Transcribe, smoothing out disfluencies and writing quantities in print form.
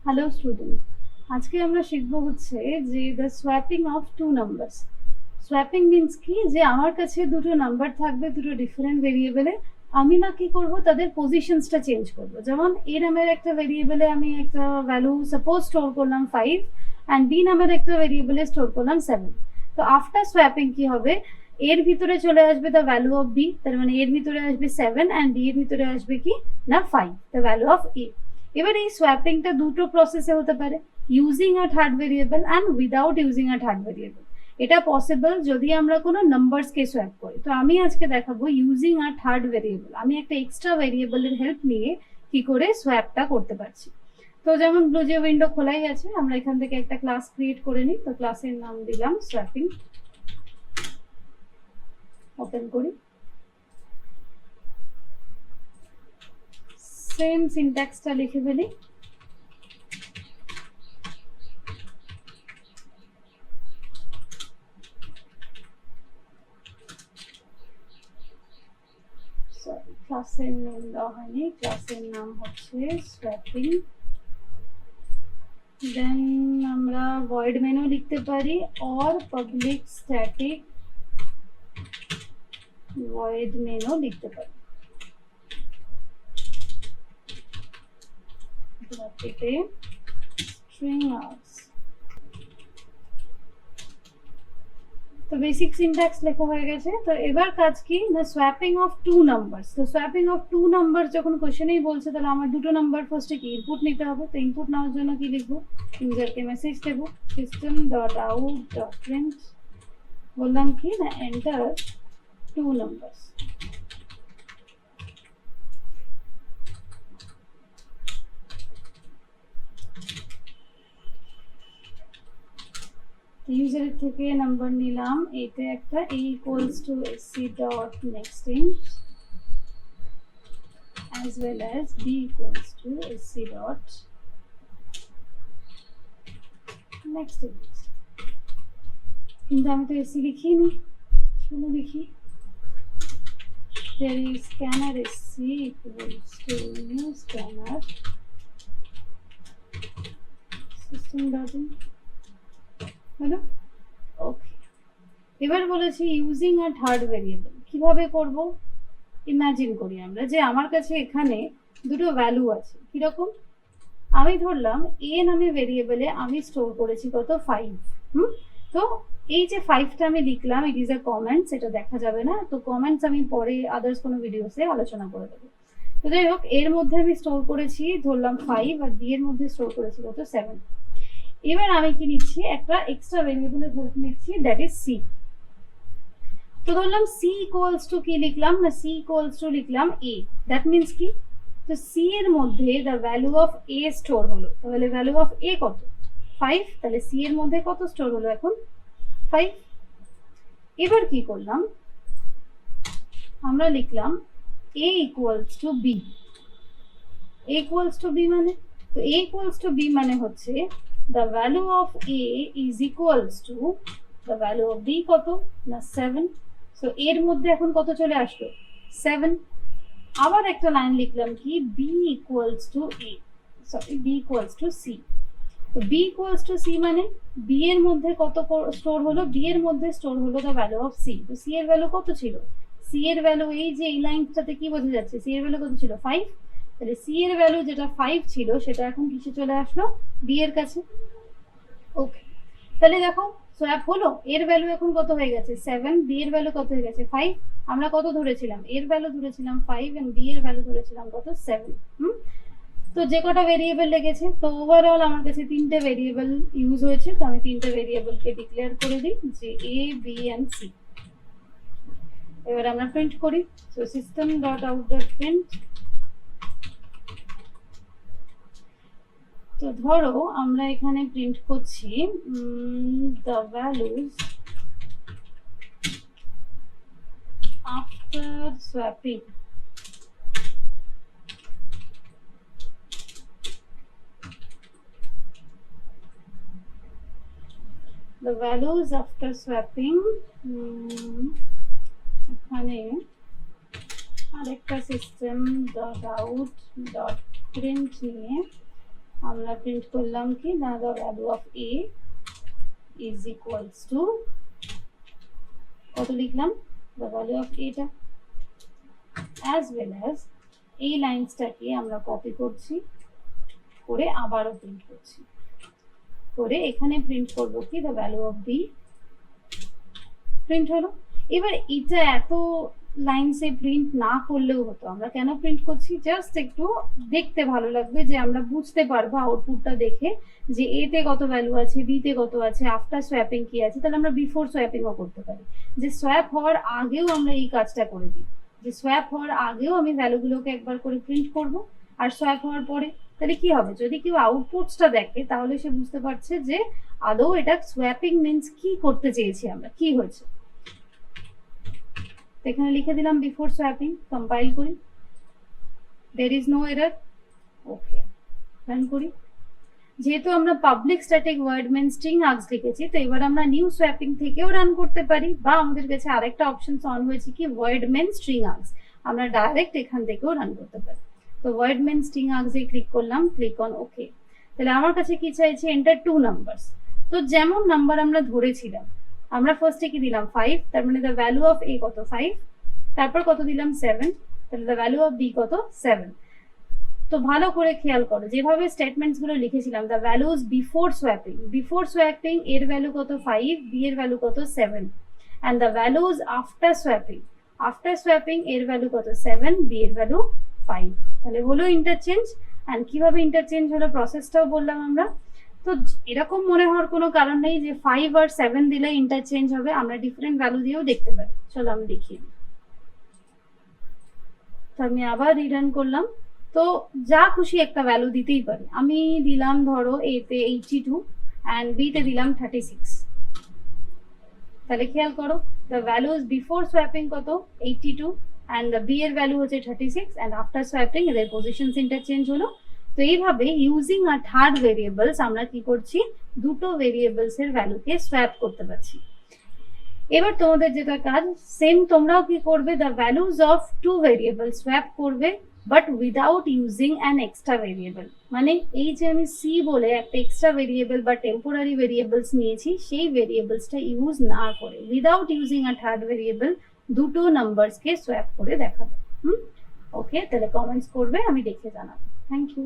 Hello student, আজকে আমরা শিখবো হচ্ছে যে the swapping of two numbers. Swapping means কি, যে আমার কাছে দুটো নাম্বার থাকবে, দুটো ডিফারেন্ট ভেরিয়েবলে। আমি না কি করব, তাদের পজিশনসটা চেঞ্জ করব। যেমন এ নামের একটা ভেরিয়েবলে আমি একটা ভ্যালু সাপোজ স্টোর করলাম 5 অ্যান্ড বি নামের একটা ভেরিয়েবলে স্টোর করলাম 7। তো আফটার সোয়াপিং কি হবে, এর ভিতরে চলে আসবে দ্য ভ্যালু অফ বি, তার মানে এর ভিতরে আসবে 7 অ্যান্ড বি এর ভিতরে আসবে কি না 5, দ্য ভ্যালু অফ এ। এবার এই সোয়াপিংটা দুটো প্রসেসে হতে পারে, using a third variable and without using a third variable. এটা পসিবল যদি আমরা কোনো নাম্বারসকে সোয়াপ করি। তো আমি আজকে দেখাবো ইউজিং আ থার্ড ভেরিয়েবল, আমি একটা এক্সট্রা ভেরিয়েবলের হেল্প নিয়ে কি করে সোয়াপটা করতে পারছি। তো যেমন ব্লুজে উইন্ডো খোলাই আছে, আমরা এখান থেকে একটা ক্লাস ক্রিয়েট করে নিই। তো ক্লাসের নাম দিলাম সোয়াপিং। ওপেন করি, সেম সিনট্যাক্সটা লিখে ফেলি। ক্লাসের নাম দেওয়া হয়নি, ক্লাসের নাম হচ্ছে সোয়াপিং। দেন আমরা ভয়েড মেনু লিখতে পারি or public static void menu লিখতে পারি। ব্র্যাকেটে স্ট্রিং আউটস। তো বেসিক সিনট্যাক্স লেখা হয়ে গেছে। তো এবার কাজ কি না, সোয়াপিং অফ টু নাম্বারস। তো সোয়াপিং অফ টু নাম্বার যখন কোশ্চেনেই বলছে, তাহলে আমার দুটো নাম্বার ফার্স্টে কি ইনপুট নিতে হবে। তো ইনপুট নেওয়ার জন্য কি লিখবো, ইউজারকে মেসেজ দেবো system dot out dot print, বললাম কি না এন্টার টু নাম্বারস। ইউজারের থেকে নাম্বার নিলাম, এতে একটা a equals to sc dot next int as well as b equals to sc dot next int। কিন্তু আমি তো sc লিখিনি, শুধু লিখি there is scanner sc equals to new scanner system dot in, হলো? ওকে, এবার বলেছি ইউজিং আ থার্ড ভেরিয়েবল। কিভাবে করব, ইমাজিন করি আমরা যে আমার কাছে এখানে দুটো ভ্যালু আছে। কিরকম, আমি ধরলাম এ নামে ভেরিয়েবলে আমি স্টোর করেছি কত 5। তো এই যে 5টা আমি লিখলাম, ইট ইজ আ কমেন্টস, এটা দেখা যাবে না। তো কমেন্টস আমি পরে আদার্স কোনো ভিডিওসে আলোচনা করে দেবো। তো যাই হোক, এর মধ্যে আমি স্টোর করেছি ধরলাম 5 আর বি এর মধ্যে স্টোর করেছি কত 7। এবার আমি কি নিচ্ছি, একটা এক্সট্রা ভেরিয়েবলের হেল্প নিচ্ছি, দ্যাট ইজ সি। তো ধরলাম সি ইকুয়ালস টু কি লিখলাম না, সি ইকুয়ালস টু লিখলাম এ। দ্যাট মিনস কি, তো সি এর মধ্যে the value of A store হলো। তাহলে ভ্যালু অফ এ কত 5, তাহলে সি এর মধ্যে কত স্টোর হলো এখন 5। এবার কি করলাম, আমরা লিখলাম a equals to B. a equals to B মানে, তো a ইকুয়ালস টু বি মানে হচ্ছে the value of a is equals to the value of b কত না 7। সো এর মধ্যে এখন কত চলে আসলো 7। আবার একটা লাইন লিখলাম কি b equals to a, sorry b equals to c। তো b equals to c মানে b এর মধ্যে কত স্টোর হলো, b এর মধ্যে স্টোর হলো the value of c। তো c এর ভ্যালু কত ছিল, c এর ভ্যালু এই যে এই লাইনটাতে কি বোঝা যাচ্ছে, c এর ভ্যালু কত ছিল 5। তাহলে c এর ভ্যালু যেটা 5 ছিল সেটা এখন কিসে চলে আসলো, b এর কাছে। ওকে, তাহলে দেখো সোয়াপ হলো, এর ভ্যালু এখন কত হয়ে গেছে 7, বি এর ভ্যালু কত হয়ে গেছে 5। আমরা কত ধরেছিলাম, এর ভ্যালু ধরেছিলাম 5 এন্ড বি এর ভ্যালু ধরেছিলাম কত 7। তো যে কটা ভেরিয়েবল লেগেছে, তো ওভারঅল আমার কাছে তিনটে ভেরিয়েবল ইউজ হয়েছে। তো আমি তিনটে ভেরিয়েবলকে ডিক্লেয়ার করে দিই যে এ বি এন্ড সি। এবার আমরা প্রিন্ট করি, so system dot out dot print. তো ধরো আমরা এখানে প্রিন্ট করছি the values after swapping the values after swapping এখানে আরেকটা system dot out dot print নিয়ে আমরা প্রিন্ট করলাম কি না, the value of A is equals to কত লিখলাম, দ্য ভ্যালু অফ এটা, অ্যাজ ওয়েল অ্যাজ এই লাইন্সটাকে আমরা কপি করছি করে আবারও প্রিন্ট করছি, করে এখানে প্রিন্ট করবো কি the value of B, print হলো। এবার এটা এত লাইনসে প্রিন্ট না করলেও হতো, আমরা কেন প্রিন্ট করছি, জাস্ট একটু দেখতে ভালো লাগবে, যে আমরা বুঝতে পারবো আউটপুটটা দেখে যে এ তে কত ভ্যালু আছে, বি তে কত আছে, আফটার সোয়াপিং কি আছে, তাহলে আমরা বিফোর সোয়াপিংও করতে পারি, যে সোয়াপ হওয়ার আগেও আমরা এই কাজটা করে দিই, যে সোয়াপ হওয়ার আগেও আমি ভ্যালুগুলোকে একবার করে প্রিন্ট করব, আর সোয়াপ হওয়ার পরে তাহলে কি হবে, যদি কেউ আউটপুটসটা দেখে তাহলে সে বুঝতে পারছে যে আদৌ এটা সোয়াপিং মিন্স কি করতে চেয়েছি আমরা, কি হয়েছে। এখানে লিখে দিলাম বিফোর সোয়াপিং, কম্পাইল করি, there is no error, okay run করি। যেহেতু আমরা public static void main string args লিখেছি, তো এবার আমরা নিউ সোয়াপিং থেকেও রান করতে পারি, বা আমাদের কাছে আরেকটা অপশন অন হয়েছে কি ওয়ার্ড মেন স্ট্রিং আর্গস, আমরা ডাইরেক্ট এখান থেকেও রান করতে পারি। তো ওয়ার্ড মেন স্ট্রিং আর্গস এ ক্লিক করলাম, ক্লিক অন ওকে। তাহলে আমার কাছে কি চাইছে, এন্টার 2 নাম্বারস। তো যেমন নাম্বার আমরা ধরেছিলাম, আমরা ফার্স্টে কি দিলাম 5, তার মানে দ্য ভ্যালু অফ এ কত 5, তারপর কত দিলাম 7, তাহলে দ্য ভ্যালু অফ বি কত 7। তো ভালো করে খেয়াল করো, যেভাবে স্টেটমেন্টস গুলো লিখেছিলাম, দ্য ভ্যালুজ বিফোর সোয়াপিং এর ভ্যালু কত 5, বি এর ভ্যালু কত 7, and the values after swapping এর ভ্যালু কত 7, বি এর ভ্যালু 5। তাহলে হলো ইন্টারচেঞ্জ। এন্ড কিভাবে ইন্টারচেঞ্জ হলো প্রসেসটাও বললাম আমরা। তো এরকম মনে হওয়ার কোনো কারণ নেই যে 5 আর 7 দিলে ইন্টারচেঞ্জ হবে, আমরা ডিফারেন্ট ভ্যালু দিয়েও দেখতে পারি। চলো আমি দেখিয়ে দিই। তো আমি আবার রিটার্ন করলাম, তো যা খুশি একটা ভ্যালু দিতেই পারি, আমি দিলাম ধরো এ তে 82 এন্ড বি তে দিলাম 36। তাহলে খেয়াল করো, দ্য ভ্যালুজ বিফোর সোয়াপিং কত 82 এন্ড দ্য বি এর ভ্যালু হচ্ছে 36, এন্ড আফটার সোয়াপিং এদের পজিশনস ইন্টারচেঞ্জ হলো। তো এইভাবে ইউজিং আ থার্ড ভেরিয়েবলস আমরা কি করছি, দুটো ভেরিয়েবলস এর ভ্যালুকে সোয়াপ করতে পারছি। এবার তোমাদের যেটা কাজ, সেম তোমরাও কি করবে, the values of 2 variable swap করবে, but without using an extra variable. মানে এই যে আমি সি বলে একটা এক্সট্রা ভেরিয়েবল বা টেম্পোরারি ভেরিয়েবলস নিয়েছি, সেই ভেরিয়েবলসটা ইউজ না করে without using a third variable দুটো নাম্বারসকে সোয়াপ করে দেখাবে। ওকে, তাহলে কমেন্টস করবে, আমি দেখে জানাবো। Thank you.